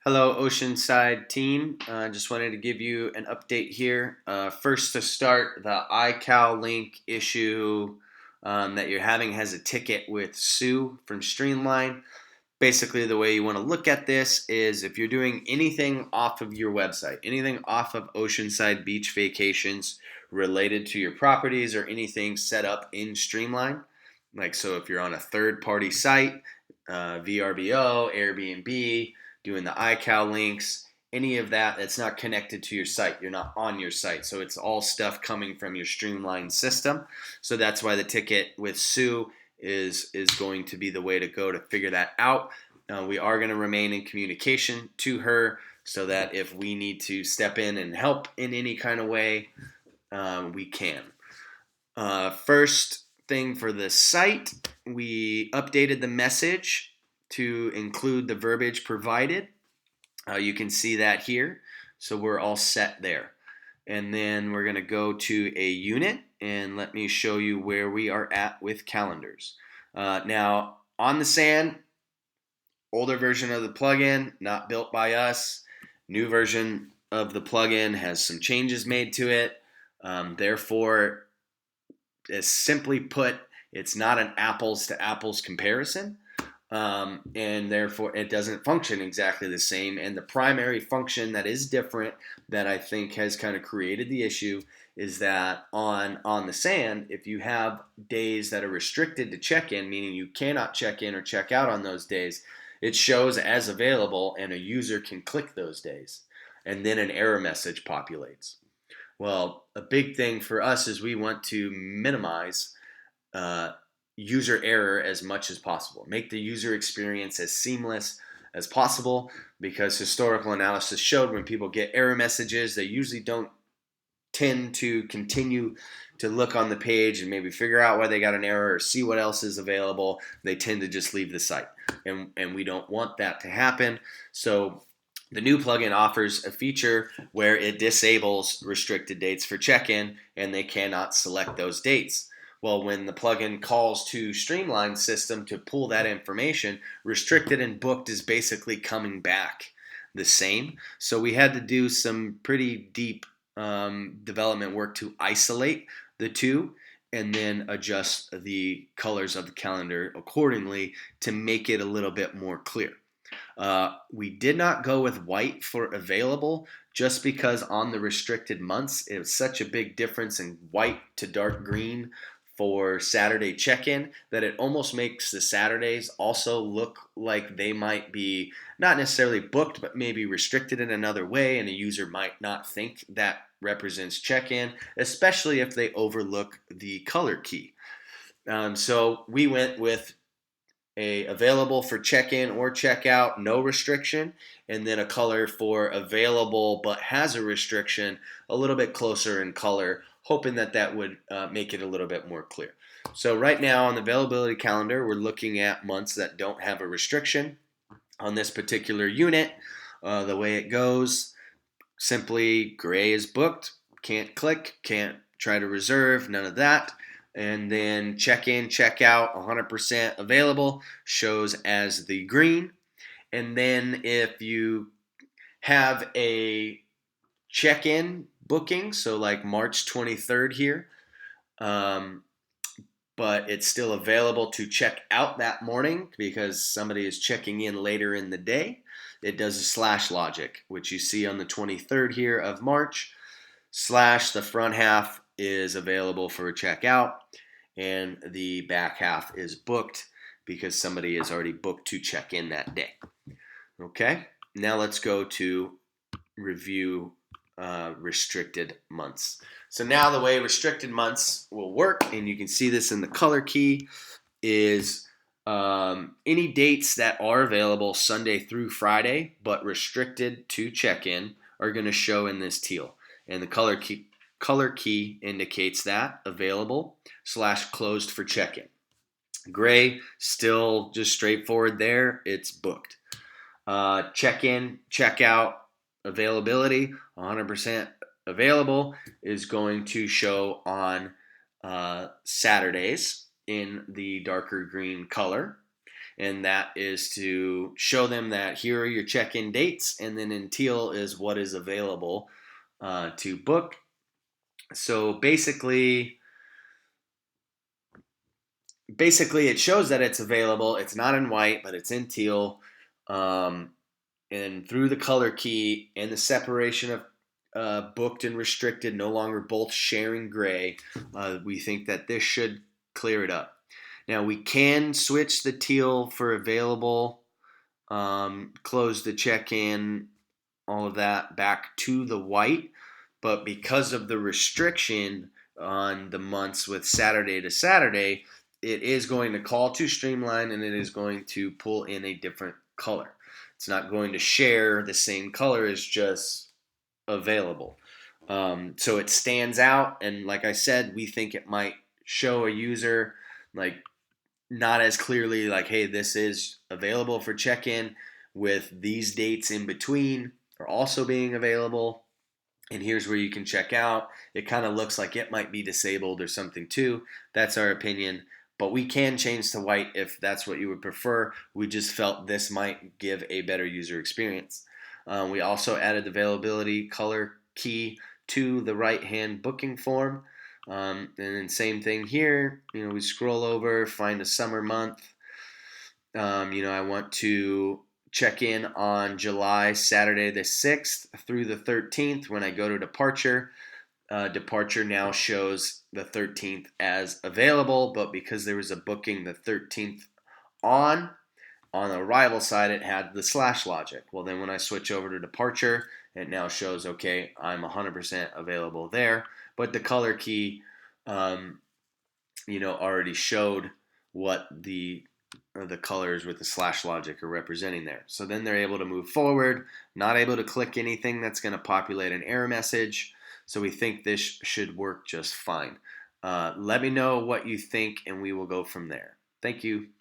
Hello, Oceanside team. Just wanted to give you an update here. First, to start, the iCal link issue that you're having has a ticket with Sue from Streamline. Basically, the way you want to look at this is if you're doing anything off of your website, anything off of Oceanside Beach Vacations related to your properties or anything set up in Streamline, like so if you're on a third party site, VRBO, Airbnb, doing the iCal links, any of that that's not connected to your site. You're not on your site. So it's all stuff coming from your Streamline system. So that's why the ticket with Sue is going to be the way to go to figure that out. We are going to remain in communication to her so that if we need to step in and help in any kind of way, we can. First thing for the site, we updated the message to include the verbiage provided. You can see that here. So we're all set there. And then we're going to go to a unit and let me show you where we are at with calendars. Now, on the sand, older version of the plugin, not built by us. New version of the plugin has some changes made to it. Therefore, as simply put, it's not an apples to apples comparison. And therefore it doesn't function exactly the same. And the primary function that is different that I think has kind of created the issue is that on the sand, if you have days that are restricted to check-in, meaning you cannot check in or check out on those days, it shows as available and a user can click those days. And then an error message populates. Well, a big thing for us is we want to minimize user error as much as possible. Make the user experience as seamless as possible, because historical analysis showed when people get error messages, they usually don't tend to continue to look on the page and maybe figure out why they got an error or see what else is available. They tend to just leave the site. And we don't want that to happen. So the new plugin offers a feature where it disables restricted dates for check-in and they cannot select those dates. Well, when the plugin calls to Streamline system to pull that information, restricted and booked is basically coming back the same. So we had to do some pretty deep development work to isolate the two and then adjust the colors of the calendar accordingly to make it a little bit more clear. We did not go with white for available just because on the restricted months, it was such a big difference in white to dark green for Saturday check-in that it almost makes the Saturdays also look like they might be not necessarily booked, but maybe restricted in another way, and a user might not think that represents check-in, especially if they overlook the color key. So we went with a available for check-in or check-out, no restriction, and then a color for available but has a restriction, a little bit closer in color, hoping that that would make it a little bit more clear. So right now on the availability calendar, we're looking at months that don't have a restriction. On this particular unit, the way it goes, simply gray is booked, can't click, can't try to reserve, none of that. And then check in, check out, 100% available, shows as the green. And then if you have a check-in booking, so like March 23rd here, but it's still available to check out that morning because somebody is checking in later in the day, it does a slash logic, which you see on the 23rd here of March. Slash the front half is available for a checkout, and the back half is booked because somebody is already booked to check in that day. Okay, now let's go to review restricted months. So now the way restricted months will work, and you can see this in the color key, is any dates that are available Sunday through Friday but restricted to check-in are going to show in this teal. And the color key indicates that available / closed for check-in. Gray, still just straightforward there. It's booked. Check-in, check-out, availability, 100% available is going to show on Saturdays in the darker green color. and that is to show them that here are your check-in dates, and then in teal is what is available to book. So basically it shows that it's available. It's not in white, but it's in teal. Um, and through the color key and the separation of booked and restricted, no longer both sharing gray, we think that this should clear it up. Now we can switch the teal for available, close the check-in, all of that back to the white, but because of the restriction on the months with Saturday to Saturday, it is going to call to Streamline and it is going to pull in a different color. It's not going to share the same color as just available. So it stands out, and like I said, we think it might show a user like not as clearly like, hey, this is available for check-in with these dates in between are also being available. And here's where you can check out. It kind of looks like it might be disabled or something too. That's our opinion. But we can change to white if that's what you would prefer. We just felt this might give a better user experience. We also added the availability color key to the right-hand booking form. And then same thing here. We scroll over, find a summer month. I want to check in on July, Saturday the 6th through the 13th. When I go to departure, departure now shows the 13th as available, but because there was a booking the 13th on the arrival side, it had the slash logic. Well, then when I switch over to departure, it now shows, okay, I'm 100% available there. But the color key, already showed what the colors with the slash logic are representing there. So then they're able to move forward, not able to click anything that's going to populate an error message. So we think this should work just fine. Let me know what you think, and we will go from there. Thank you.